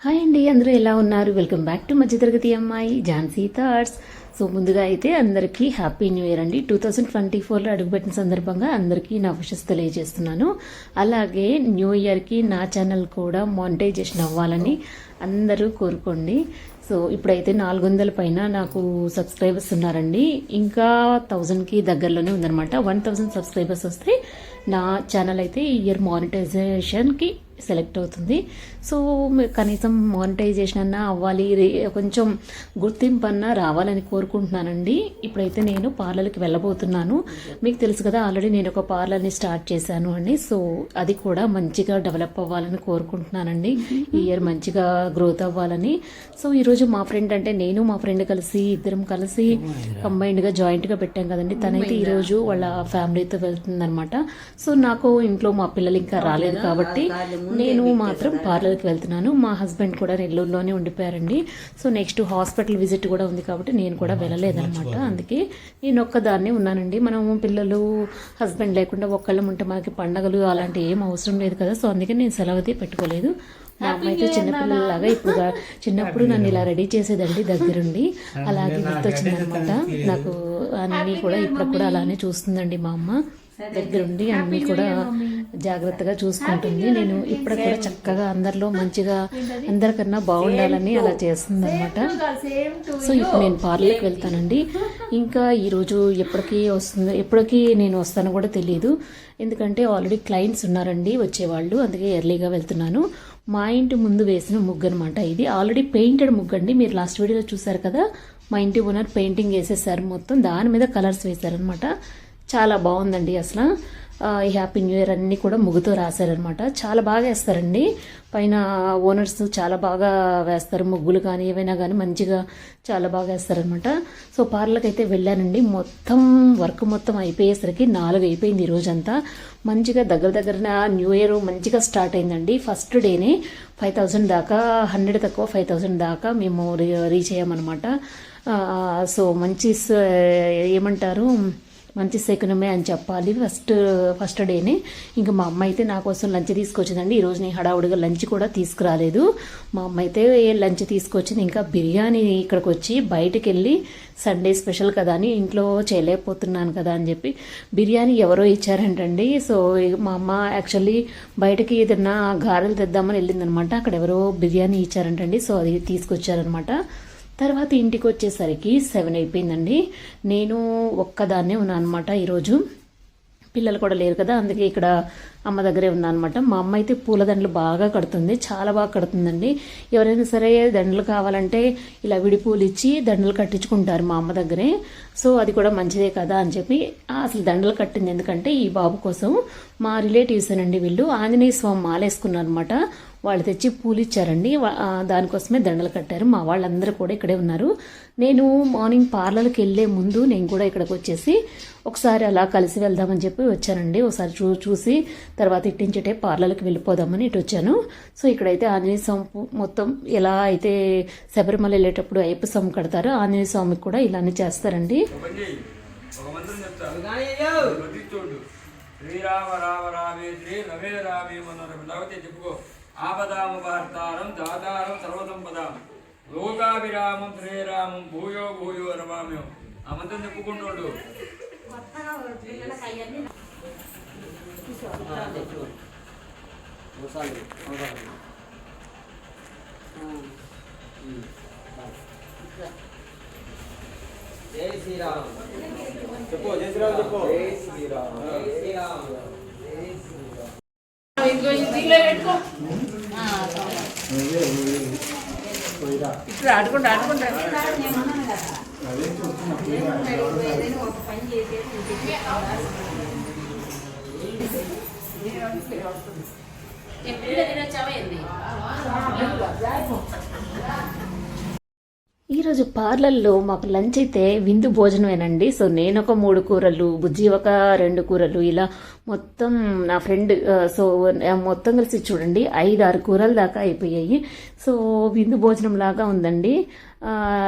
Hi అండి, అందరూ ఎలా ఉన్నారు? వెల్కమ్ బ్యాక్ టు మధ్యతరగతి అమ్మాయి ఝాన్సీ థాట్స్. సో ముందుగా అయితే అందరికీ హ్యాపీ న్యూ ఇయర్ అండి. 2024లో అడుగుపెట్టిన సందర్భంగా అందరికీ నా విషెస్ తెలియజేస్తున్నాను. అలాగే న్యూ ఇయర్కి నా ఛానల్ కూడా మానిటైజేషన్ అవ్వాలని అందరూ కోరుకోండి. సో ఇప్పుడైతే 400 పైన నాకు సబ్స్క్రైబర్స్ ఉన్నారండి. ఇంకా 1000కి దగ్గరలోనే ఉందన్నమాట. 1000 సబ్స్క్రైబర్స్ వస్తే నా ఛానల్ అయితే ఈ ఇయర్ మానిటైజేషన్కి సెలెక్ట్ అవుతుంది. సో కనీసం మానిటైజేషన్ అన్నా అవ్వాలి, కొంచెం గుర్తింపు అన్నా రావాలని కోరుకుంటున్నానండి. ఇప్పుడైతే నేను పార్లర్కి వెళ్ళబోతున్నాను. మీకు తెలుసు కదా, ఆల్రెడీ నేను ఒక పార్లర్ని స్టార్ట్ చేశాను అండి. సో అది కూడా మంచిగా డెవలప్ అవ్వాలని కోరుకుంటున్నానండి. ఈ ఇయర్ మంచిగా గ్రోత్ అవ్వాలని. సో ఈరోజు మా ఫ్రెండ్, అంటే నేను మా ఫ్రెండ్ కలిసి ఇద్దరం కలిసి కంబైన్డ్గా జాయింట్గా పెట్టాం కదండి. తనైతే ఈరోజు వాళ్ళ ఫ్యామిలీతో వెళ్తుందనమాట. సో నాకు ఇంట్లో మా పిల్లలు ఇంకా రాలేదు కాబట్టి నేను మాత్రం పార్లర్కి వెళ్తున్నాను. మా హస్బెండ్ కూడా నెల్లూరులోనే ఉండిపోయారండి. సో నెక్స్ట్ హాస్పిటల్ విజిట్ కూడా ఉంది కాబట్టి నేను కూడా వెళ్ళలేదనమాట. అందుకే నేను ఒక్కదాన్నే ఉన్నానండి. మనం పిల్లలు హస్బెండ్ లేకుండా ఒక్కళ్ళం ఉంటే మనకి పండగలు అలాంటి ఏం అవసరం లేదు కదా. సో అందుకే నేను సెలవుతే పెట్టుకోలేదు. మా అమ్మ అయితే చిన్నపిల్లలాగా ఇప్పుడు చిన్నప్పుడు నన్ను ఇలా రెడీ చేసేదండి దగ్గరుండి. అలాగే గుర్తొచ్చిందనమాట నాకు. అన్నీ కూడా ఇప్పుడు కూడా అలానే చూస్తుందండి మా అమ్మ దగ్గరుండి. అన్నీ కూడా జాగ్రత్తగా చూసుకుంటుంది. నేను ఇప్పుడు కూడా చక్కగా అందరిలో మంచిగా అందరికన్నా బాగుండాలని అలా చేస్తుంది అనమాట. సో ఇప్పుడు నేను పార్లర్కి వెళ్తానండి. ఇంకా ఈరోజు ఎప్పటికీ నేను వస్తానో కూడా తెలియదు. ఎందుకంటే ఆల్రెడీ క్లయింట్స్ ఉన్నారండి వచ్చేవాళ్ళు. అందుకే ఎర్లీగా వెళ్తున్నాను. మా ఇంటి ముందు వేసిన ముగ్గు అనమాట. ఇది ఆల్రెడీ పెయింటెడ్ ముగ్గు అండి. మీరు లాస్ట్ వీడియోలో చూసారు కదా, మా ఇంటి ఓనర్ పెయింటింగ్ వేసేసారు. మొత్తం దాని మీద కలర్స్ వేశారనమాట. చాలా బాగుందండి. అసలు ఈ హ్యాపీ న్యూ ఇయర్ అన్నీ కూడా ముగ్గుతో రాశారనమాట. చాలా బాగా వేస్తారండి. పైన ఓనర్స్ చాలా బాగా వేస్తారు ముగ్గులు కానీ ఏవైనా కానీ మంచిగా చాలా బాగా వేస్తారనమాట. సో పార్లర్కి అయితే వెళ్ళానండి. మొత్తం వర్క్ మొత్తం అయిపోయేసరికి 4 అయిపోయింది ఈ రోజంతా. మంచిగా దగ్గర న్యూ ఇయర్ మంచిగా స్టార్ట్ అయిందండి. ఫస్ట్ డేనే 5000 దాకా, 100 తక్కువ 5000 దాకా మేము రీచ్ అయ్యామన్నమాట. సో ఏమంటారు, మంచి శకునమే అని చెప్పాలి. ఫస్ట్ డేనే ఇంకా మా అమ్మ అయితే నా కోసం లంచ్ తీసుకొచ్చిందండి. ఈరోజు నేను హడావుడిగా లంచ్ కూడా తీసుకురాలేదు. మా అమ్మ అయితే లంచ్ తీసుకొచ్చింది. ఇంకా బిర్యానీ ఇక్కడికి వచ్చి బయటకు వెళ్ళి సండే స్పెషల్ కదా అని ఇంట్లో చేయలేకపోతున్నాను కదా అని చెప్పి బిర్యానీ ఎవరో ఇచ్చారంటండి. సో మా అమ్మ యాక్చువల్లీ బయటకి ఏదన్నా గారెలు తెద్దామని వెళ్ళిందనమాట. అక్కడ ఎవరో బిర్యానీ ఇచ్చారంటండి. సో అది తీసుకొచ్చారనమాట. తర్వాత ఇంటికి వచ్చేసరికి 7 అయిపోయిందండి. నేను ఒక్కదాన్నే ఉన్నాను అనమాట ఈరోజు. పిల్లలు కూడా లేరు కదా, అందుకే ఇక్కడ అమ్మ దగ్గరే ఉన్నా అనమాట. మా అమ్మ అయితే పూల దండలు బాగా కడుతుంది, చాలా బాగా కడుతుందండి. ఎవరైనా సరే దండలు కావాలంటే ఇలా విడిపూలు ఇచ్చి దండలు కట్టించుకుంటారు మా అమ్మ దగ్గరే. సో అది కూడా మంచిదే కదా అని చెప్పి అసలు దండలు కట్టింది ఎందుకంటే ఈ బాబు కోసం. మా రిలేటివ్స్ అండి వీళ్ళు ఆంజనేయ స్వామి మాలేసుకున్నారు అనమాట. వాళ్ళు తెచ్చి పూలు ఇచ్చారండి. దానికోసమే దండలు కట్టారు. మా వాళ్ళందరూ కూడా ఇక్కడే ఉన్నారు. నేను మార్నింగ్ పార్లర్కి వెళ్ళే ముందు నేను కూడా ఇక్కడికి వచ్చేసి ఒకసారి అలా కలిసి వెళ్దామని చెప్పి వచ్చానండి. ఒకసారి చూసి తర్వాత ఇట్టించటే పార్లర్కి వెళ్ళిపోదామని ఇటు వచ్చాను. సో ఇక్కడైతే ఆంజనేయ స్వామి మొత్తం ఎలా అయితే శబరిమల వెళ్ళేటప్పుడు అయ్యప్ప స్వామి కడతారో ఆంజనేయ స్వామికి కూడా ఇలానే చేస్తారండి. శ్రీరామ రామ రామే శ్రీ రమే రామే మనోరమతే చెప్పుకో. ఆపదామపార్తారం దాతారం సర్వసంపదాం లోకాభిరామం శ్రీరామం భూయో భూయో రమామ్యం. ఆ మంత్రం చెప్పుకుంటోడు. జై శ్రీరామ్ చెప్పు. జై శ్రీరామ్ చెప్పు. జై శ్రీరామ్. జై శ్రీరామ్. జై శ్రీరామ్. ఇప్పుడు ఆడుకుంటా ఈరోజు పార్లర్లో మాకు లంచ్ అయితే విందు భోజనమేనండి. సో నేను ఒక 3 కూరలు, బుజ్జి ఒక 2 కూరలు, ఇలా మొత్తం నా ఫ్రెండ్ సో మొత్తం కలిసి చూడండి 5-6 కూరల దాకా అయిపోయాయి. సో విందు భోజనం లాగా ఉందండి.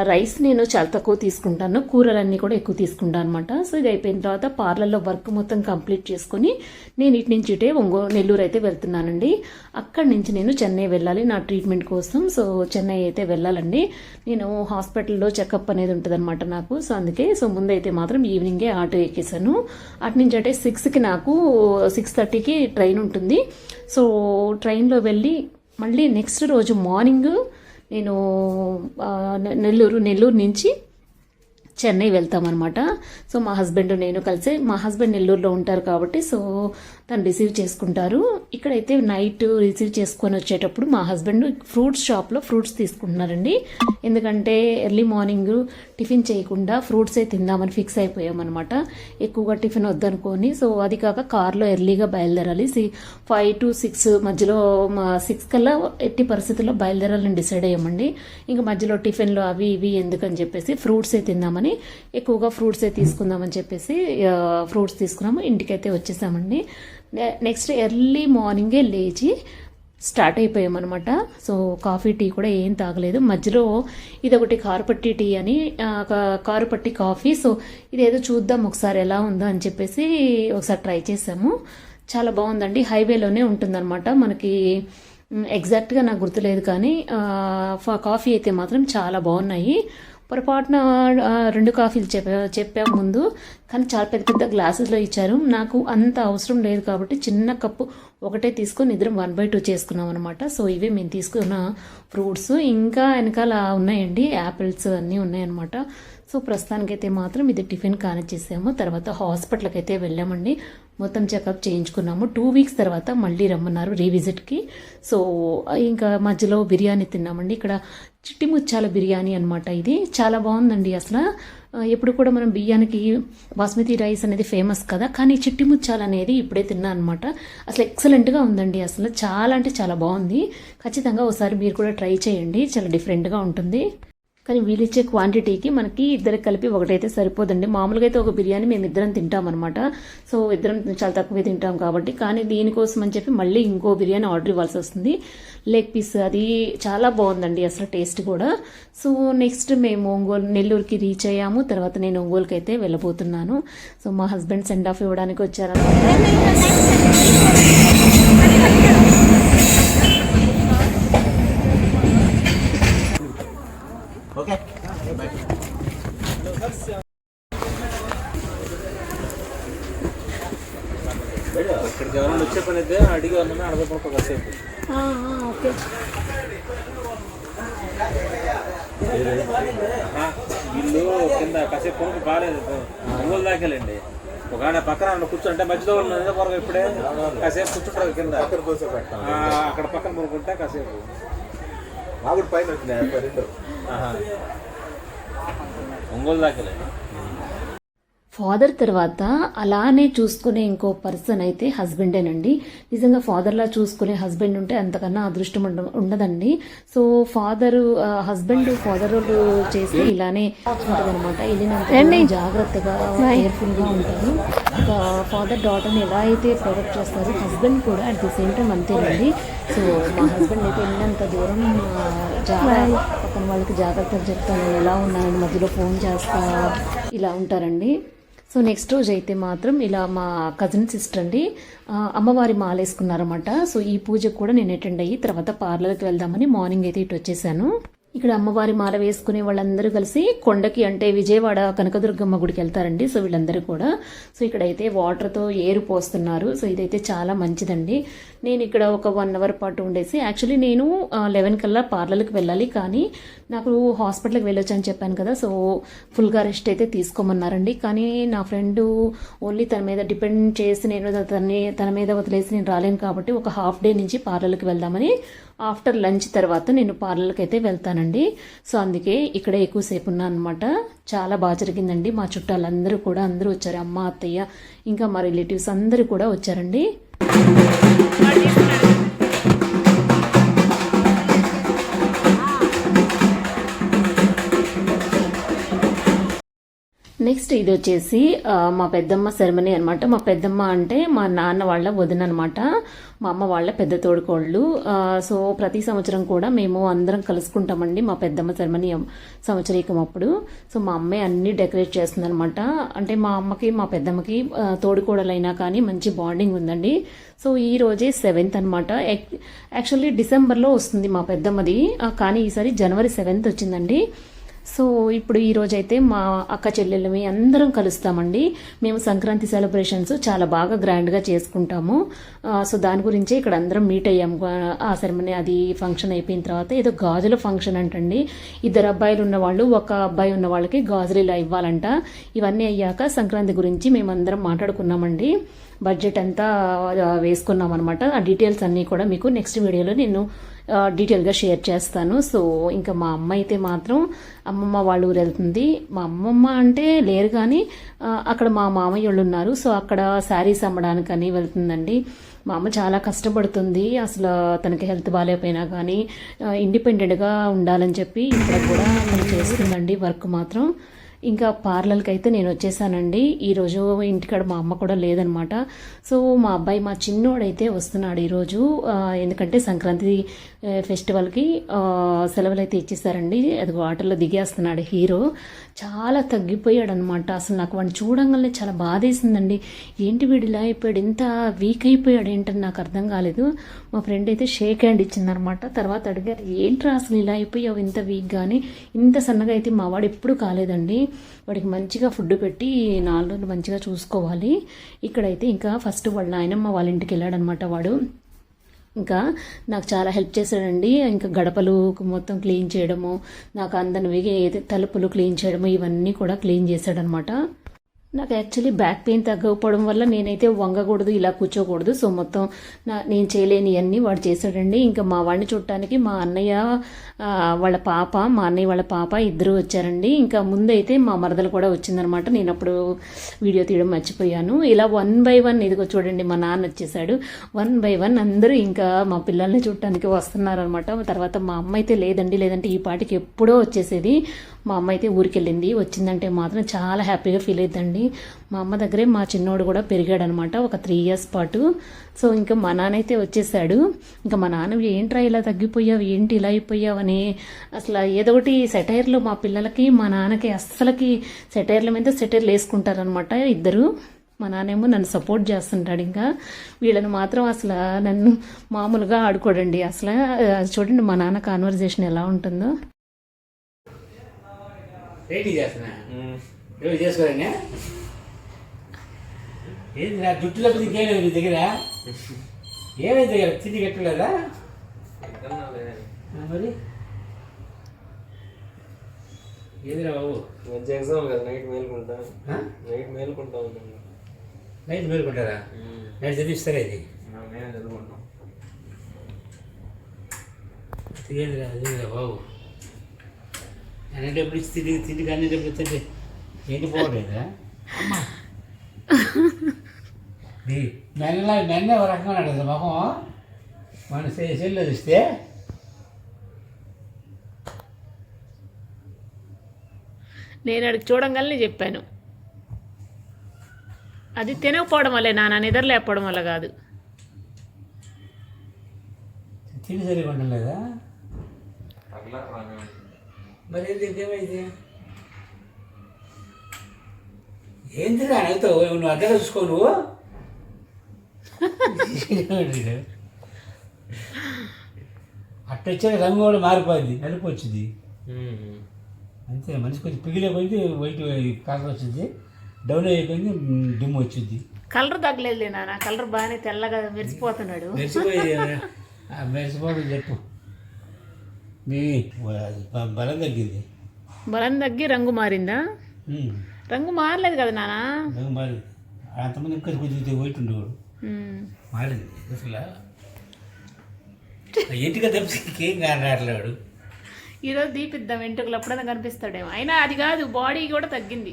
రైస్ నేను చాలా తక్కువ తీసుకుంటాను, కూరలన్నీ కూడా ఎక్కువ తీసుకుంటాను అనమాట. సో ఇది అయిపోయిన తర్వాత పార్లర్లో వర్క్ మొత్తం కంప్లీట్ చేసుకుని నేను ఇటు నుంచి ఇటే నెల్లూరు అయితే వెళ్తున్నానండి. అక్కడి నుంచి నేను చెన్నై వెళ్ళాలి నా ట్రీట్మెంట్ కోసం. సో చెన్నై అయితే వెళ్ళాలండి. నేను హాస్పిటల్లో చెకప్ అనేది ఉంటుంది అనమాట నాకు. సో అందుకే ముందైతే మాత్రం ఈవినింగే ఆటో ఎక్కేసాను. అటు నుంచి అంటే 6కి నాకు 6:30కి ట్రైన్ ఉంటుంది. సో ట్రైన్లో వెళ్ళి మళ్ళీ నెక్స్ట్ రోజు మార్నింగ్ నేను నెల్లూరు నుంచి చెన్నై వెళ్తామన్నమాట. సో మా హస్బెండ్ నేను కలిసి, మా హస్బెండ్ నెల్లూరులో ఉంటారు కాబట్టి సో తను రిసీవ్ చేసుకుంటారు. ఇక్కడైతే నైట్ రిసీవ్ చేసుకొని వచ్చేటప్పుడు మా హస్బెండ్ ఫ్రూట్స్ షాప్లో ఫ్రూట్స్ తీసుకుంటున్నారండి. ఎందుకంటే ఎర్లీ మార్నింగ్ టిఫిన్ చేయకుండా ఫ్రూట్సే తిందామని ఫిక్స్ అయిపోయామన్నమాట. ఎక్కువగా టిఫిన్ వద్దనుకొని. సో అది కాక కార్లో ఎర్లీగా బయలుదేరాలి. 5 to 6 మధ్యలో 6 కల్లా ఎట్టి పరిస్థితుల్లో బయలుదేరాలని డిసైడ్ అయ్యామండి. ఇంకా మధ్యలో టిఫిన్లు అవి ఇవి ఎందుకని చెప్పేసి ఫ్రూట్సే తిందామని, ఎక్కువగా ఫ్రూట్సే తీసుకుందామని చెప్పేసి ఫ్రూట్స్ తీసుకున్నాము. ఇంటికైతే వచ్చేసామండి. నెక్స్ట్ ఎర్లీ మార్నింగే లేచి స్టార్ట్ అయిపోయామన్నమాట. సో కాఫీ టీ కూడా ఏం తాగలేదు. మధ్యలో ఇదొకటి కారుపట్టి టీ అని, కారుపట్టి కాఫీ. సో ఇదేదో చూద్దాం ఒకసారి ఎలా ఉందో అని చెప్పేసి ఒకసారి ట్రై చేసాము. చాలా బాగుందండి. హైవేలోనే ఉంటుందన్నమాట. మనకి ఎగ్జాక్ట్గా నాకు గుర్తులేదు కానీ కాఫీ అయితే మాత్రం చాలా బాగున్నాయి. పొరపాటున 2 కాఫీలు చెప్పాము ముందు, కానీ చాలా పెద్ద పెద్ద గ్లాసెస్లో ఇచ్చారు. నాకు అంత అవసరం లేదు కాబట్టి చిన్న కప్పు ఒకటే తీసుకొని ఇద్దరం 1/2 చేసుకున్నాం అనమాట. సో ఇవే మేము తీసుకున్న ఫ్రూట్స్. ఇంకా వెనకాల ఉన్నాయండి, యాపిల్స్ అన్నీ ఉన్నాయన్నమాట. సో ప్రస్తుతానికైతే మాత్రం ఇది టిఫిన్ కానిచ్చేసాము. తర్వాత హాస్పిటల్కి అయితే వెళ్ళామండి. మొత్తం చెకప్ చేయించుకున్నాము. 2 weeks తర్వాత మళ్ళీ రమ్మన్నారు రీవిజిట్కి. సో ఇంకా మధ్యలో బిర్యానీ తిన్నామండి. ఇక్కడ చిట్టి ముచ్చాల బిర్యానీ అనమాట. ఇది చాలా బాగుందండి. అసలు ఎప్పుడు కూడా మనం బియ్యానికి బాస్మతి రైస్ అనేది ఫేమస్ కదా, కానీ చిట్టి ముచ్చాలు అనేది ఇప్పుడే తిన్నా అనమాట. అసలు ఎక్సలెంట్గా ఉందండి. అసలు చాలా అంటే చాలా బాగుంది. ఖచ్చితంగా ఒకసారి మీరు కూడా ట్రై చేయండి. చాలా డిఫరెంట్గా ఉంటుంది. కానీ వీళ్ళిచ్చే క్వాంటిటీకి మనకి ఇద్దరికి కలిపి ఒకటైతే సరిపోదండి. మామూలుగా అయితే ఒక బిర్యానీ మేము ఇద్దరం తింటామన్నమాట. సో ఇద్దరం చాలా తక్కువే తింటాం కాబట్టి, కానీ దీనికోసం అని చెప్పి మళ్ళీ ఇంకో బిర్యానీ ఆర్డర్ ఇవ్వాల్సి వస్తుంది. లెగ్ పీస్ అది చాలా బాగుందండి అసలు టేస్ట్ కూడా. సో నెక్స్ట్ మేము నెల్లూరుకి రీచ్ అయ్యాము. తర్వాత నేను ఒంగోలుకి అయితే వెళ్ళబోతున్నాను. సో మా హస్బెండ్ సెండ్ ఆఫ్ ఇవ్వడానికి వచ్చారన్నమాట. ఇక్కడికి ఎవరైనా వచ్చే పని అయితే అడిగి వాళ్ళని అడగకపోతే కాసేపు. ఓకే. వీళ్ళు కింద కాసేపు కొనుక్కు బాగాలేదు, ఒంగోలు దాకేలండి. ఒక పక్కన కూర్చుంటే మధ్యలో ఉన్నది పొరగ ఇప్పుడే కాసేపు కూర్చుంటారు కింద, అక్కడ పక్కన కొనుక్కుంటే కాసేపు పైన ఒంగోలు దాకేలండి. ఫాదర్ తర్వాత అలానే చూసుకునే ఇంకో పర్సన్ అయితే హస్బెండేనండి. నిజంగా ఫాదర్లా చూసుకునే హస్బెండ్ ఉంటే అంతకన్నా అదృష్టం ఉండదండి. సో హస్బెండ్ ఫాదర్ చేసి ఇలానే ఉంటుందన్నమాట. వెళ్ళినంత జాగ్రత్తగా కేర్ఫుల్గా ఉంటారు. ఫాదర్ డాటర్ని ఎలా అయితే ప్రొటెక్ట్ చేస్తారో హస్బెండ్ కూడా అట్ ది సేమ్ టైం అంతేనండి. సో మా హస్బెండ్ అయితే వెళ్ళినంత దూరం పక్కన వాళ్ళకి జాగ్రత్తలు చెప్తాను, ఎలా ఉన్నానని మధ్యలో ఫోన్ చేస్తా ఇలా ఉంటారండి. సో నెక్స్ట్ రోజు అయితే మాత్రం ఇలా మా కజిన్ సిస్టర్ అండి అమ్మవారి మాల వేసుకున్నారన్నమాట. సో ఈ పూజకు కూడా నేను అటెండ్ అయ్యి తర్వాత పార్లర్కి వెళ్దామని మార్నింగ్ అయితే ఇటు వచ్చేసాను. ఇక్కడ అమ్మవారి మాల వేసుకునే వాళ్ళందరూ కలిసి కొండకి, అంటే విజయవాడ కనకదుర్గమ్మ గుడికి వెళ్తారండి. సో వీళ్ళందరూ కూడా సో ఇక్కడైతే వాటర్తో ఏరు పోస్తున్నారు. సో ఇదైతే చాలా మంచిదండి. నేను ఇక్కడ ఒక 1 hour పాటు ఉండేసి, యాక్చువల్లీ నేను 11 కల్లా పార్లర్కి వెళ్ళాలి, కానీ నాకు హాస్పిటల్కి వెళ్ళొచ్చు అని చెప్పాను కదా. సో ఫుల్గా రెస్ట్ అయితే తీసుకోమన్నారండి. కానీ నా ఫ్రెండ్ ఓన్లీ తన మీద డిపెండ్ చేసి నేను తన మీద వదిలేసి నేను రాలేను కాబట్టి ఒక హాఫ్ డే నుంచి పార్లర్కి వెళ్దామని ఆఫ్టర్ లంచ్ తర్వాత నేను పార్లర్కి అయితే వెళ్తానండి. సో అందుకే ఇక్కడ ఎక్కువసేపు ఉన్నాను అనమాట. చాలా బాగా జరిగిందండి. మా చుట్టాలందరూ కూడా అందరూ వచ్చారు. అమ్మ, అత్తయ్య, ఇంకా మా రిలేటివ్స్ అందరూ కూడా వచ్చారండి. నెక్స్ట్ ఇది వచ్చేసి మా పెద్దమ్మ సెరమనీ అనమాట. మా పెద్దమ్మ అంటే మా నాన్న వాళ్ళ వదిన అనమాట, మా అమ్మ వాళ్ళ పెద్ద తోడుకోళ్ళు. సో ప్రతి సంవత్సరం కూడా మేము అందరం కలుసుకుంటామండి మా పెద్దమ్మ సెరమనీ సంవత్సరీకం అప్పుడు. సో మా అమ్మే అన్ని డెకరేట్ చేస్తుంది అనమాట. అంటే మా అమ్మకి మా పెద్దమ్మకి తోడుకోడలైనా కానీ మంచి బాండింగ్ ఉందండి. సో ఈ రోజే 7th అనమాట. యాక్చువల్లీ డిసెంబర్లో వస్తుంది మా పెద్దమ్మది, కానీ ఈసారి జనవరి 7th వచ్చిందండి. సో ఇప్పుడు ఈ రోజైతే మా అక్క చెల్లెళ్ళమి అందరం కలుస్తామండి. మేము సంక్రాంతి సెలబ్రేషన్స్ చాలా బాగా గ్రాండ్గా చేసుకుంటాము. సో దాని గురించే ఇక్కడ అందరం మీట్ అయ్యాము. ఆ సెరమనీ అది ఫంక్షన్ అయిపోయిన తర్వాత ఏదో గాజుల ఫంక్షన్ అంటండి. 2 అబ్బాయిలు ఉన్న వాళ్ళు 1 అబ్బాయి ఉన్న వాళ్ళకి గాజులు ఇలా ఇవ్వాలంట. ఇవన్నీ అయ్యాక సంక్రాంతి గురించి మేమందరం మాట్లాడుకున్నామండి. బడ్జెట్ అంతా వేసుకున్నాం అనమాట. ఆ డీటెయిల్స్ అన్నీ కూడా మీకు నెక్స్ట్ వీడియోలో నేను డీటెయిల్గా షేర్ చేస్తాను. సో ఇంకా మా అమ్మ అయితే మాత్రం అమ్మమ్మ వాళ్ళ ఊరు వెళ్తుంది. మా అమ్మమ్మ అంటే లేరు కానీ అక్కడ మా మామయ్య వాళ్ళు ఉన్నారు. సో అక్కడ శారీస్ అమ్మడానికని వెళ్తుందండి. మా అమ్మ చాలా కష్టపడుతుంది. అసలు తనకి హెల్త్ బాగాలేకపోయినా కానీ ఇండిపెండెంట్గా ఉండాలని చెప్పి ఇక్కడ కూడా తను చేస్తుందండి వర్క్ మాత్రం. ఇంకా పార్లర్కి అయితే నేను వచ్చేసానండి. ఈరోజు ఇంటికాడ మా అమ్మ కూడా లేదనమాట. సో మా అబ్బాయి మా చిన్నోడైతే వస్తున్నాడు ఈరోజు. ఎందుకంటే సంక్రాంతి ఫెస్టివల్కి సెలవులు అయితే ఇచ్చేసారండి. అది వాటర్లో దిగేస్తున్నాడు హీరో. చాలా తగ్గిపోయాడు అనమాట. అసలు నాకు వాడిని చూడంగానే చాలా బాధేసిందండి. ఏంటి వీడు ఇలా అయిపోయాడు, ఇంత వీక్ అయిపోయాడు ఏంటని నాకు అర్థం కాలేదు. మా ఫ్రెండ్ అయితే షేక్ హ్యాండ్ ఇచ్చిందనమాట. తర్వాత అడిగారు, ఏంట్రా అసలు ఇలా అయిపోయావు ఇంత వీక్ కానీ, ఇంత సన్నగా అయితే మా వాడు ఎప్పుడు కాలేదండి. వాడికి మంచిగా ఫుడ్ పెట్టి 4 రోజులు మంచిగా చూసుకోవాలి. ఇక్కడైతే ఇంకా ఫస్ట్ వాళ్ళ నాయనమ్మ వాళ్ళ ఇంటికి వెళ్ళాడనమాట వాడు. ఇంకా నాకు చాలా హెల్ప్ చేశాడండి. ఇంకా గడపలు మొత్తం క్లీన్ చేయడము, నాకు అందనివి తలుపులు క్లీన్ చేయడము, ఇవన్నీ కూడా క్లీన్ చేశాడనమాట. నాకు యాక్చువల్లీ బ్యాక్ పెయిన్ తగ్గకపోవడం వల్ల నేనైతే వంగకూడదు, ఇలా కూర్చోకూడదు. సో మొత్తం నేను చేయలేని అన్నీ వాడు చేశాడండి. ఇంకా మా వాడిని చూడటానికి మా అన్నయ్య వాళ్ళ పాప, మా అన్నయ్య వాళ్ళ పాప ఇద్దరు వచ్చారండి. ఇంకా ముందైతే మా మరదలు కూడా వచ్చిందనమాట. నేను అప్పుడు వీడియో తీయడం మర్చిపోయాను. ఇలా 1 by 1 ఇదిగో చూడండి మా నాన్న వచ్చేసాడు. 1 by 1 అందరూ ఇంకా మా పిల్లల్ని చూడటానికి వస్తున్నారనమాట. తర్వాత మా అమ్మ అయితే లేదంటే ఈ పాటికి ఎప్పుడో వచ్చేసేది. మా అమ్మ అయితే ఊరికి వెళ్ళింది. వచ్చిందంటే మాత్రం చాలా హ్యాపీగా ఫీల్ అవుతుందండి. మా అమ్మ దగ్గరే మా చిన్నోడు కూడా పెరిగాడు అనమాట ఒక 3 years పాటు. సో ఇంకా మా నాన్న అయితే వచ్చేసాడు. ఇంకా మా నాన్న ఏంట్రా ఇలా తగ్గిపోయావు, ఏంటి ఇలా అయిపోయావు అని అసలు ఏదో ఒకటి సెటైర్లు మా పిల్లలకి మా నాన్నకి అస్సలకి సెటైర్ల మీద సెటైర్లు వేసుకుంటారనమాట ఇద్దరు. మా నాన్నేమో నన్ను సపోర్ట్ చేస్తుంటాడు. ఇంకా వీళ్ళని మాత్రం అసలు నన్ను మామూలుగా ఆడుకోడండి. అసలు చూడండి మా నాన్న కాన్వర్జేషన్ ఎలా ఉంటుందో. రేటింగ్ చేస్తున్నా ఎవరు చేసుకోరండి. ఏంటి నా జుట్టు తప్పితే ఇంకేం మీ దగ్గర? ఏమైంది దగ్గర తిండి కట్టలేదా మరి? ఏదిరా బాబు మంచి ఎగ్జామ్ కదా, నైట్ మేలుకుంటా. నైట్ మేలుకుంటారా? నైట్ చదివిస్తారా? ఇది నేను చదువుకుంటాం. ఏదిరా అదేరా బాబు అనేటప్పుడు తిండి అనేటప్పుడు ఇస్తే ఏంటి పోవట్లేదా? అమ్మా మెన్న ఒక రకంగా ఉన్నాడు కదా మొహం. మన సెల్లో చూస్తే నేను అడిగి చూడంగానే చెప్పాను, అది తినకపోవడం వల్లే నాన్న, నిద్ర లేకపోవడం వల్ల కాదు. తిని సరిగా ఉండలేదా? మరి ఏమైంది? ఏంటిరా అడుగుతావు? నువ్వు అద్దెగా చూసుకో. నువ్వు అట్టొచ్చాక రంగు కూడా మారిపోయింది, నలుపు వచ్చింది అంతే. మనిషి కొంచెం పిగిలిపోయింది, వైట్ కలర్ వచ్చింది, డౌన్ అయిపోయింది, దుమ్ము వచ్చింది. కలర్ తగ్గలేదు నాన్న, కలర్ బాగానే తెల్లగా మెరిసిపోతున్నాడు. మెరిసిపోవడం చెప్పు. మీ బలం తగ్గింది. బలం తగ్గి రంగు మారిందా? రంగు మారలేదు కదా నాన్న. రంగు మారింది. అంతమంది ఇంకా కొంచెం వైట్ ఉండేవాడు, మారింది. అసలు ఇంటిగా తప్పితే ఏం కానట్లేడు. ఈరోజు దీపిద్దాం, వెంట్రుకలు ఎప్పుడైనా కనిపిస్తాడేమో. అయినా అది కాదు, బాడీ కూడా తగ్గింది.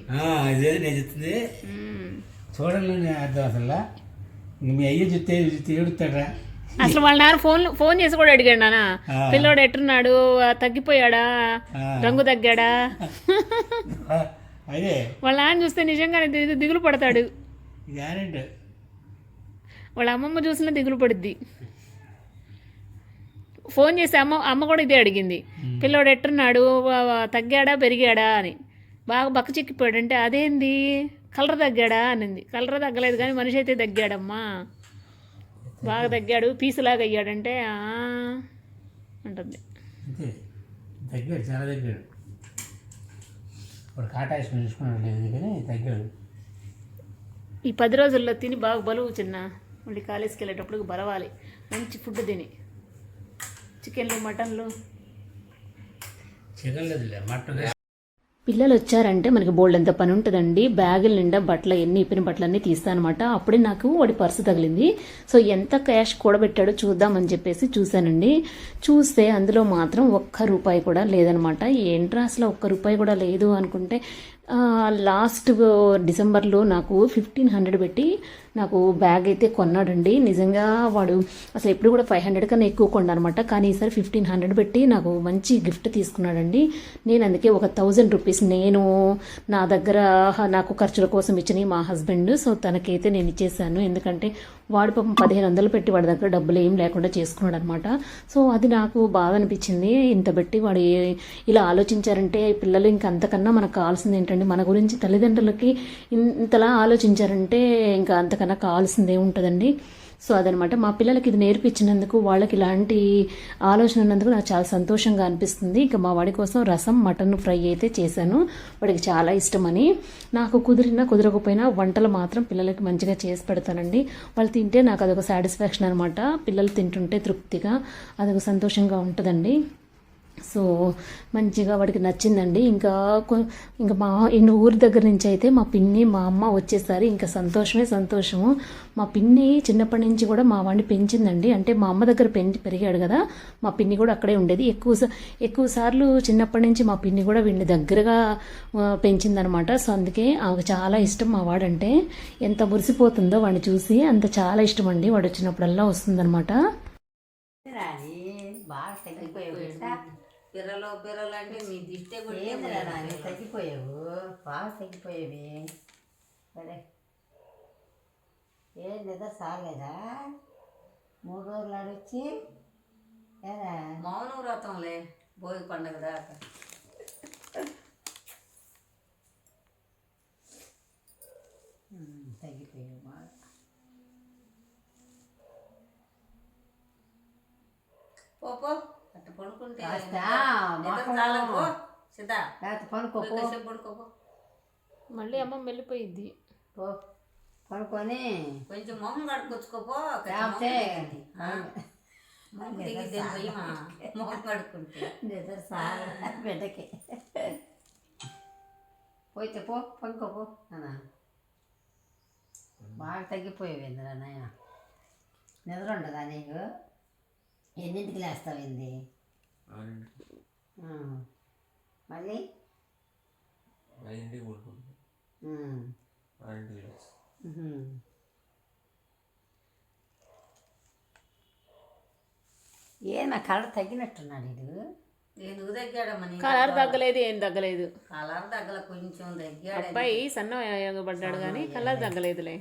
ఇదేది నేను చెప్తుంది చూడండి అర్థం. అసలు మీ అయ్య చెప్తే ఏడుతాడా? అసలు వాళ్ళ నాన్న ఫోన్ చేసి కూడా అడిగాడు నాన్న, పిల్లోడు ఎట్టున్నాడు, తగ్గిపోయాడా, రంగు తగ్గాడా? అదే వాళ్ళ ఆయన చూస్తే నిజంగానే దిగులు పడతాడు. గ్యారెంటీ. వాళ్ళ అమ్మమ్మ చూసినా దిగులు పడుద్ది. ఫోన్ చేసి అమ్మ కూడా ఇదే అడిగింది, పిల్లోడు ఎట్టున్నాడు, తగ్గాడా పెరిగాడా అని. బాగా బక్క చిక్కిపోయాడు అంటే అదేంది కలర్ తగ్గాడా అనింది. కలర్ తగ్గలేదు కానీ మనిషి అయితే తగ్గాడమ్మా, బాగా తగ్గాడు, పీసులాగా అయ్యాడంటే ఉంటుంది. అంతే, తగ్గాడు, చాలా తగ్గాడు. ఇప్పుడు కాటా వేసుకుని చూసుకున్నాడు లేదు కానీ తగ్గాడు. ఈ 10 రోజుల్లో తిని బాగా బలువు చిన్న, మళ్ళీ కాలేజీకి వెళ్ళేటప్పుడు బలవాలి. మంచి ఫుడ్ తిని, చికెన్లు మటన్లు. చికెన్ లేదులే, మటన్. పిల్లలు వచ్చారంటే మనకి బోల్డ్ ఎంత పని ఉంటుందండి. బ్యాగుల నిండా బట్టలు, ఎన్ని ఇప్పిన బట్టలన్నీ తీస్తానమాట. అప్పుడే నాకు వాడి పర్సు తగిలింది. సో ఎంత క్యాష్ కూడబెట్టాడో చూద్దామని చెప్పేసి చూశానండి. చూస్తే అందులో మాత్రం ₹1 కూడా లేదనమాట. ఏంట్రా అసలు ₹1 కూడా లేదు అనుకుంటే లాస్ట్ డిసెంబర్లో నాకు 1500 పెట్టి నాకు బ్యాగ్ అయితే కొన్నాడండి. నిజంగా వాడు అసలు ఎప్పుడు కూడా 500 కన్నా ఎక్కువ కొన్నాడనమాట. కానీ ఈసారి 1500 పెట్టి నాకు మంచి గిఫ్ట్ తీసుకున్నాడండి. నేను అందుకే ఒక ₹1000 నేను నా దగ్గర నాకు ఖర్చుల కోసం ఇచ్చిన మా హస్బెండ్, సో తనకైతే నేను ఇచ్చేసాను. ఎందుకంటే వాడు పాపం 1500 పెట్టి వాడి దగ్గర డబ్బులు ఏం లేకుండా చేసుకున్నాడు అనమాట. సో అది నాకు బాధ అనిపించింది. ఇంత పెట్టి వాడు ఇలా ఆలోచించారంటే పిల్లలు ఇంకా అంతకన్నా మనకు కావాల్సింది ఏంటండి, మన గురించి తల్లిదండ్రులకి ఇంతలా ఆలోచించారంటే ఇంకా అంతకన్నా కావాల్సింది ఏముంటుందండి. సో అదనమాట, మా పిల్లలకి ఇది నేర్పించినందుకు, వాళ్ళకి ఇలాంటి ఆలోచన ఉన్నందుకు నాకు చాలా సంతోషంగా అనిపిస్తుంది. ఇంకా మా వాడి కోసం రసం, మటన్ ఫ్రై అయితే చేశాను. వాడికి చాలా ఇష్టమని. నాకు కుదరకపోయినా వంటలు మాత్రం పిల్లలకి మంచిగా చేసి పెడతానండి. వాళ్ళు తింటే నాకు అదొక సాటిస్ఫాక్షన్ అనమాట. పిల్లలు తింటుంటే తృప్తిగా, అదొక సంతోషంగా ఉంటుందండి. సో మంచిగా వాడికి నచ్చిందండి. ఇంకా మా ఊరి దగ్గర నుంచి అయితే మా పిన్ని మా అమ్మ వచ్చేసారి ఇంకా సంతోషము. మా పిన్ని చిన్నప్పటి నుంచి కూడా మా వాడిని పెంచిందండి. అంటే మా అమ్మ దగ్గర పెరిగాడు కదా, మా పిన్ని కూడా అక్కడే ఉండేది. ఎక్కువ సార్లు చిన్నప్పటి నుంచి మా పిన్ని కూడా వీడిని దగ్గరగా పెంచిందనమాట. సో అందుకే ఆమెకు చాలా ఇష్టం మా వాడంటే. ఎంత మురిసిపోతుందో వాడిని చూసి, అంత చాలా ఇష్టం అండి. వాడు వచ్చినప్పుడల్లా వస్తుందనమాట. బాగా తగ్గిపోయావు, పిర్రలు అంటే మీ దిష్టే కూడా తగ్గిపోయావు, బాగా తగ్గిపోయేవి. సరే ఏం లేదా సాగలేదా 3 రోజులు ఆడొచ్చి మౌన వ్రతంలే భోగి పండుగ దాకా. తగ్గిపోయావు బాగా. పోపో అట్ట పడుకుంటే పడుకోపో. మళ్ళీ అమ్మ వెళ్ళిపోయింది. పడుకొని కొంచెం మొహం కడుక్కొచ్చుకోపో. మొహం కడుక్కుంటే బిడ్డకి పోయితే పడుకోపో అన్నా. బాగా తగ్గిపోయేవిందిరా నాయన. నిద్ర ఉండదా నీకు? ఎన్నింటికి లేస్తావింది మళ్ళీ? 5ంటికి ఏమా కలర్ తగ్గినట్టున్నాడు ఇది. ఎందుకు తగ్గాడమ్మా? కలర్ తగ్గలేదు, ఏం తగ్గలేదు. కలర్ తగ్గల, కొంచెం తగ్గాడు. అబ్బాయి సన్న పడ్డాడు కానీ కలర్ తగ్గలేదులే.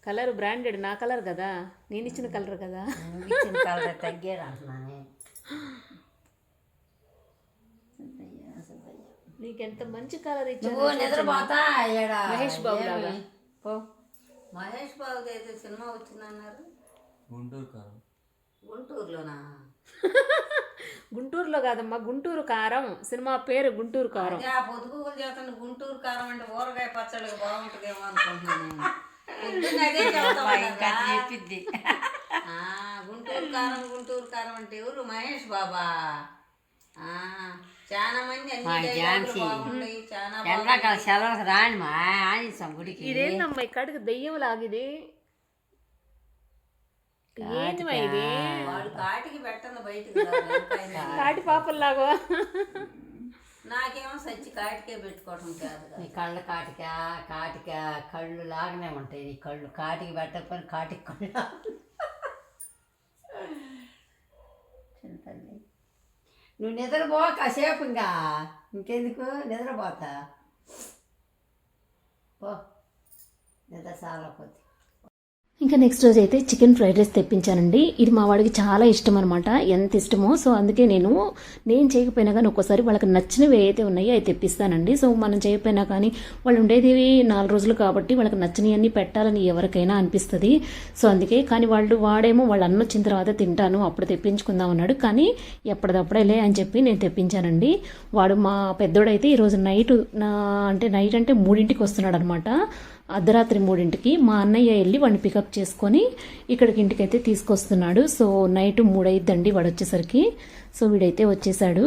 కలర్ బ్రాండెడ్, నా కలర్ కదా, నేను ఇచ్చిన కలర్ కదా. ఇచ్చిన కలర్ తగ్గాడు అంటున్నానే. నీకెంత మంచి కలర్ ఇచ్చావు. నిద్రపోతా మహేష్ బాబు లాగా. మహేష్ బాబు అయితే సినిమా వచ్చిందన్నారు. గుంటూరులోనా? గుంటూరులో కాదమ్మా, గుంటూరు కారం. సినిమా పేరు గుంటూరు కారం. పొదుగులు చేస్తాను. గుంటూరు కారం అంటే ఊరగాయ పచ్చడికి బాగుంటుందేమో అనుకుంటున్నాను. చెప్పింది గుంటూరు కారం అంటే ఎవరు? మహేష్ బాబా. చాలా మంది ఎండాకాల సెలవులకు రాని మా ఆంజనేయ గుడికి. ఇదేందమ్మా ఇక్కడికి దెయ్యం లాగిది? ఏంది ఇది? వాడు కాటికి పెట్టను బయటకు, కాటి పాపల్లాగా. నాకేమో సచ్చి కాటికే పెట్టుకోవటం కాదు. నీ కళ్ళ కాటిక కళ్ళు లాగానే ఉంటాయి. నీ కళ్ళు కాటికి పెట్టకపోయిన కాటికి కళ్ళు. చింతల్లి నువ్వు నిద్రపో కాసేపు, ఇంకెందుకు నిద్రపోతా. పో లేదా చాలా కొద్ది. ఇంకా నెక్స్ట్ రోజు అయితే చికెన్ ఫ్రైడ్ రైస్ తెప్పించానండి. ఇది మా వాడికి చాలా ఇష్టం అనమాట, ఎంత ఇష్టమో. సో అందుకే నేను చేయకపోయినా కానీ ఒక్కోసారి వాళ్ళకి నచ్చినవి ఏవైతే ఉన్నాయో అవి తెప్పిస్తానండి. సో మనం చేయకపోయినా కానీ వాళ్ళు ఉండేది 4 రోజులు కాబట్టి వాళ్ళకి నచ్చినవన్నీ పెట్టాలని ఎవరికైనా అనిపిస్తుంది. సో అందుకే కానీ వాడేమో వాళ్ళ అన్న వచ్చిన తర్వాత తింటాను అప్పుడు తెప్పించుకుందాం అన్నాడు. కానీ ఎప్పటిదప్పుడేలే అని చెప్పి నేను తెప్పించానండి. వాడు మా పెద్దోడైతే ఈరోజు నైట్ అంటే 3ంటికి వస్తున్నాడు అనమాట, అర్ధరాత్రి 3ంటికి. మా అన్నయ్య వెళ్ళి వాడిని పికప్ చేసుకొని ఇక్కడికి ఇంటికైతే తీసుకొస్తున్నాడు. సో నైట్ 3 అయిద్దండి వాడు వచ్చేసరికి. సో వీడైతే వచ్చేసాడు.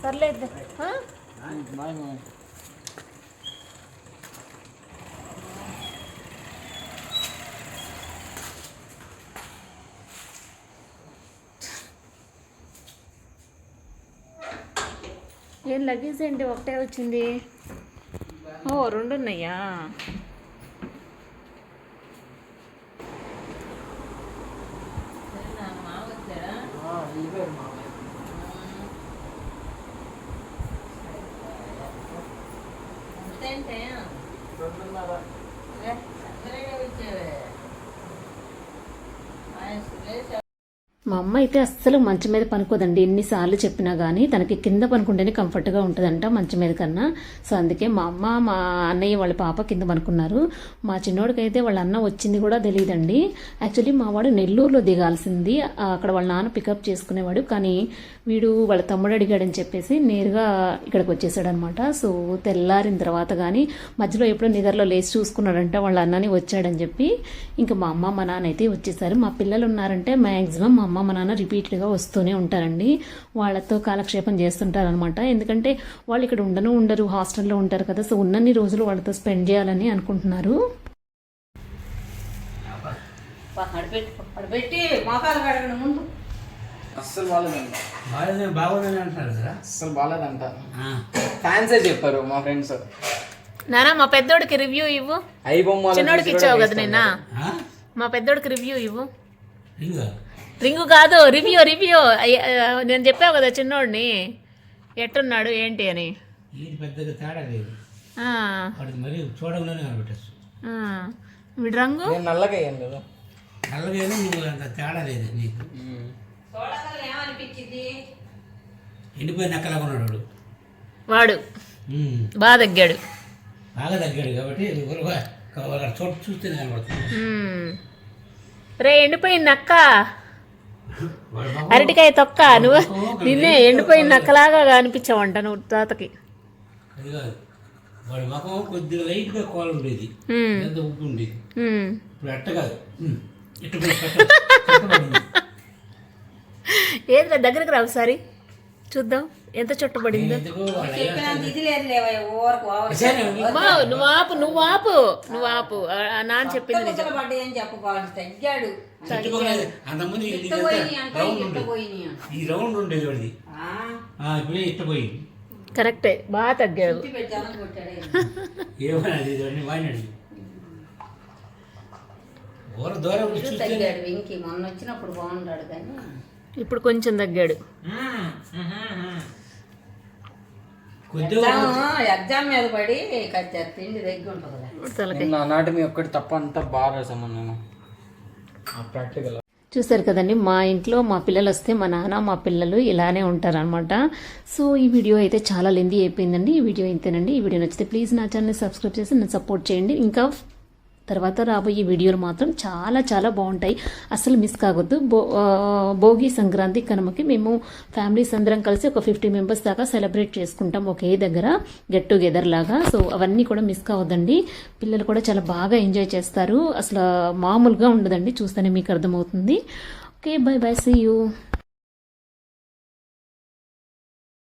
సర్లేదు ఏం లగేజ్ ఏంటి ఒకటే వచ్చింది? ఓ 2 ఉన్నాయా? మా అమ్మ అయితే అస్సలు మంచం మీద పనుకోదండి, ఎన్నిసార్లు చెప్పినా కానీ తనకి కింద పనుకుంటేనే కంఫర్ట్గా ఉంటుందంట మంచం మీద కన్నా. సో అందుకే మా అమ్మ మా అన్నయ్య వాళ్ళ పాప కింద పనుకున్నారు. మా చిన్నోడికైతే వాళ్ళ అన్న వచ్చింది కూడా తెలియదండి. యాక్చువల్లీ మా వాడు నెల్లూరులో దిగాల్సింది, అక్కడ వాళ్ళ నాన్న పికప్ చేసుకునేవాడు. కానీ వీడు వాళ్ళ తమ్ముడు అడిగాడని చెప్పేసి నేరుగా ఇక్కడికి వచ్చేసాడు అనమాట. సో తెల్లారిన తర్వాత కానీ మధ్యలో ఎప్పుడో నిద్రలో లేచి చూసుకున్నాడంట వాళ్ళ అన్నని వచ్చాడని చెప్పి. ఇంకా మా అమ్మ మా నాన్న అయితే వచ్చేసారు. మా పిల్లలు ఉన్నారంటే మ్యాక్సిమం మా అమ్మ మా నాన్న రిపీటెడ్గా వస్తూనే ఉంటారండి, వాళ్ళతో కాలక్షేపం చేస్తుంటారనమాట. ఎందుకంటే వాళ్ళు ఇక్కడ ఉండరు, హాస్టల్లో ఉంటారు కదా. సో ఉన్నన్ని రోజులు వాళ్ళతో స్పెండ్ చేయాలని అనుకుంటున్నారు. ముందు అస్సలు బాగాలేదంట. బాగుందని అంటున్నారు కదా. అస్సలు బాగాలేదంట, ఫ్యాన్సే చెప్పారు మా ఫ్రెండ్స్. నానా మా పెద్దోడికి రివ్యూ ఇవ్వు. ఐ బొమ్మ చిన్నోడికి ఇచ్చావు కదా నిన్న, మా పెద్దోడికి రివ్యూ ఇవ్వు. ఇంకా రింగు కాదు, రివ్యూ. నేను చెప్పావు కదా చిన్నోడిని ఎట్టున్నాడు ఏంటి అని. ఇది పెద్దగా తేడా లేదు, వాడికి మరి చూడంలోనే కనిపెట్టచ్చు. వీడి రంగు నేను నల్లగా అయ్యాను కదా, నల్లగా ఏదో నువ్వు అంత తేడా లేదు నీకు. ఏమనిపించింది? ఎండిపోయిన నక్కలాగా ఉన్నాడు వాడు, బాగా తగ్గాడు. బాగా తగ్గాడు కాబట్టి చోటు చూస్తేనే కనబడుతుంది. రే ఎండిపోయిన నక్క, అరటికాయ తొక్క, నువ్వు నిన్నే ఎండిపోయిన నక్కలాగా అనిపించావంట నువ్వు తాతకి. అది కాదు, వాడి ముఖం కొద్దిగా లైట్గా కోల ఉండేది, ఎంత ఉప్పు ఉండేది. ఇప్పుడు అట్ట కాదు, ఏది దగ్గరికి రా ఒకసారి చూద్దాం ఎంత చుట్టబడిందో. నువ్వు ఆపు నాన్న చెప్పింది నిజం. ఈ రౌండ్ ఉండేది వాడిది, ఇప్పుడే ఇట్టపోయింది. కరెక్టే, బాగా తగ్గాడు. ఏమన్నది వాడినాడు దూరం మొన్న వచ్చినప్పుడు బాగున్నాడు కానీ ఇప్పుడు కొంచెం తగ్గాడు. ఎగ్జామ్ మీద పడి తిండి దగ్గర ఉంటుంది. అనాటమీ ఒక్కటి తప్ప అంతా బాగా రాసాము నేను ప్రాక్టికల్. చూసారు కదండి, మా ఇంట్లో మా పిల్లలు వస్తే మా నాన్న మా పిల్లలు ఇలానే ఉంటారనమాట. సో ఈ వీడియో అయితే చాలా లెందీ అయిపోయిందండి. ఈ వీడియో ఇంతేనండి. ఈ వీడియో నచ్చితే ప్లీజ్ నా ఛానల్ని సబ్స్క్రైబ్ చేసి నన్ను సపోర్ట్ చేయండి. ఇంకా తర్వాత రాబోయే వీడియోలు మాత్రం చాలా చాలా బాగుంటాయి, అసలు మిస్ కావద్దు. భోగి, సంక్రాంతి, కనుమకి మేము ఫ్యామిలీస్ అందరం కలిసి ఒక 50 మెంబర్స్ దాకా సెలబ్రేట్ చేసుకుంటాం ఒకే దగ్గర, గెట్ టుగెదర్ లాగా. సో అవన్నీ కూడా మిస్ కావద్దండి. పిల్లలు కూడా చాలా బాగా ఎంజాయ్ చేస్తారు, అసలు మామూలుగా ఉండదండి, చూస్తేనే మీకు అర్థమవుతుంది. Okay, bye bye, see you.